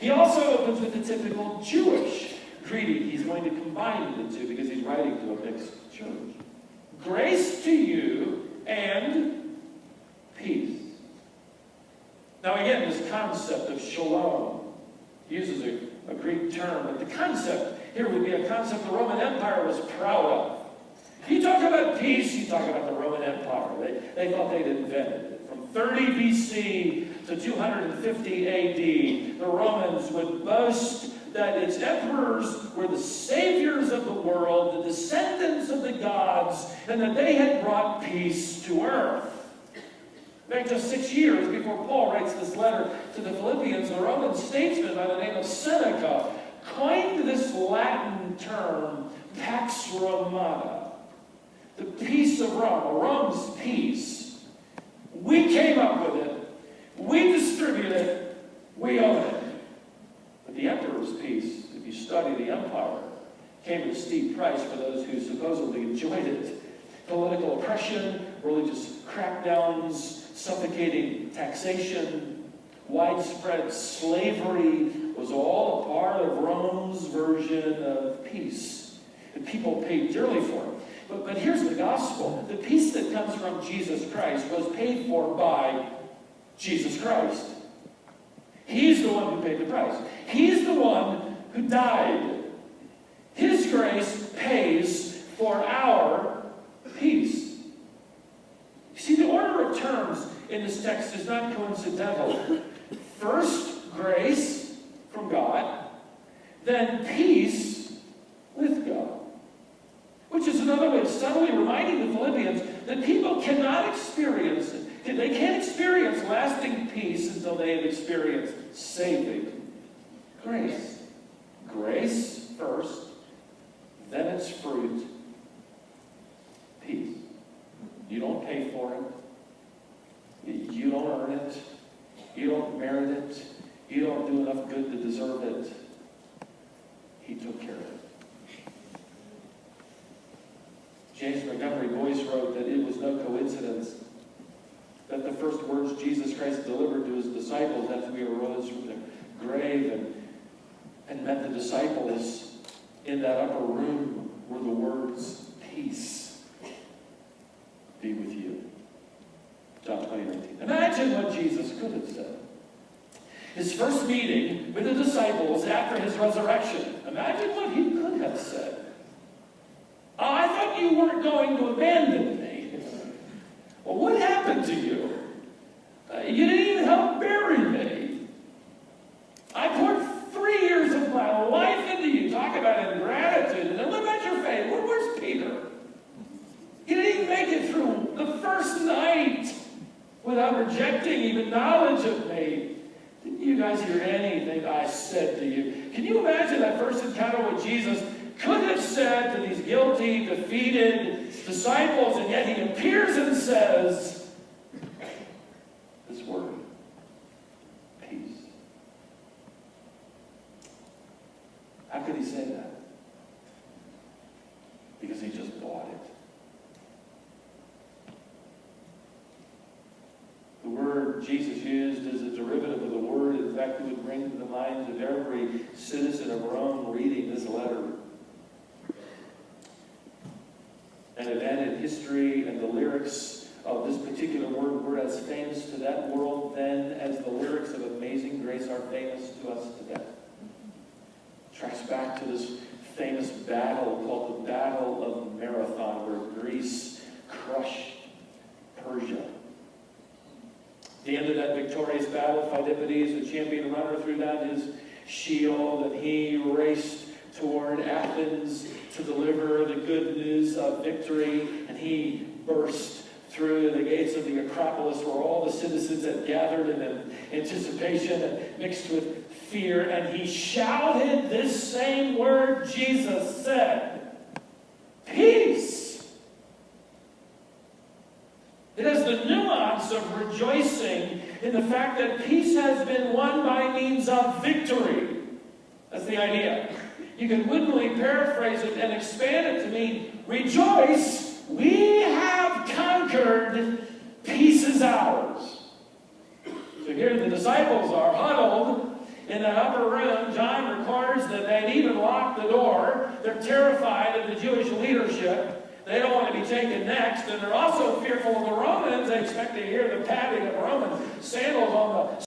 He also opens with the typical Jewish greeting. He's going to combine the two because he's writing to a mixed church. Grace to you and peace. Now again, this concept of shalom, he uses a Greek term, but the concept here would be a concept the Roman Empire was proud of. You talk about peace, you talk about the Roman Empire. They thought they'd invented it. From 30 BC to 250 AD, the Romans would boast that its emperors were the saviors of the world, the descendants of the gods, and that they had brought peace to earth. In fact, just 6 years before Paul writes this letter to the Philippians, a Roman statesman by the name of Seneca coined this Latin term, Pax Romana, the peace of Rome, Rome's peace. We came up with it, we distribute it, we own it. But the emperor's peace, if you study the empire, came at a steep price for those who supposedly enjoyed it. Political oppression, religious crackdowns, suffocating taxation, widespread slavery was all a part of Rome's version of peace. And people paid dearly for it. But here's the gospel. The peace that comes from Jesus Christ was paid for by Jesus Christ. He's the one who paid the price. He's the one who died. His grace pays for our peace. You see, the order of terms in this text is not coincidental. First, grace from God, then peace with God. Which is another way of subtly reminding the Philippians that people cannot experience it. They can't experience lasting peace until they have experienced saving grace. Grace first, then its fruit, peace. You don't pay for it. You don't earn it. You don't merit it. You don't do enough good to deserve it. He took care of it. James Montgomery Boyce wrote that it was no coincidence that the first words Jesus Christ delivered to his disciples after he arose from the grave and met the disciples in that upper room were the words, peace be with you. John 20:19. Imagine what Jesus could have said. His first meeting with the disciples after his resurrection. Imagine what he could have said. I thought you weren't going to abandon me. Well, what happened to you? You didn't even help bury me. I poured 3 years of my life into you. Talk about ingratitude. And then what about your faith? Where's Peter? He didn't even make it through the first night without rejecting even knowledge of me. Didn't you guys hear anything I said to you? Can you imagine that first encounter with Jesus? Could have said to these guilty, defeated disciples, and yet he appears and says this word, peace. How could he say that? Because he just bought it. The word Jesus used is a derivative of the word, in fact, it would bring to the minds of every citizen of Rome reading this letter an event in history, and the lyrics of this particular word were as famous to that world then as the lyrics of Amazing Grace are famous to us today. It tracks back to this famous battle called the Battle of Marathon, where Greece crushed Persia. At the end of that victorious battle, Phidippides, the champion runner, threw down his shield, and he raced toward Athens to deliver the good news of victory, and he burst through the gates of the Acropolis where all the citizens had gathered in anticipation and mixed with fear, and he shouted this same word Jesus said, peace. It has the nuance of rejoicing in the fact that peace has been won by means of victory. That's the idea. You can wittingly paraphrase it and expand it to mean, rejoice, we have conquered, peace is ours. So here the disciples are huddled in the upper room, John records that they'd even locked the door. They're terrified of the Jewish leadership. They don't want to be taken next, and they're also fearful of the Romans. They expect to hear the padding of Roman sandals on the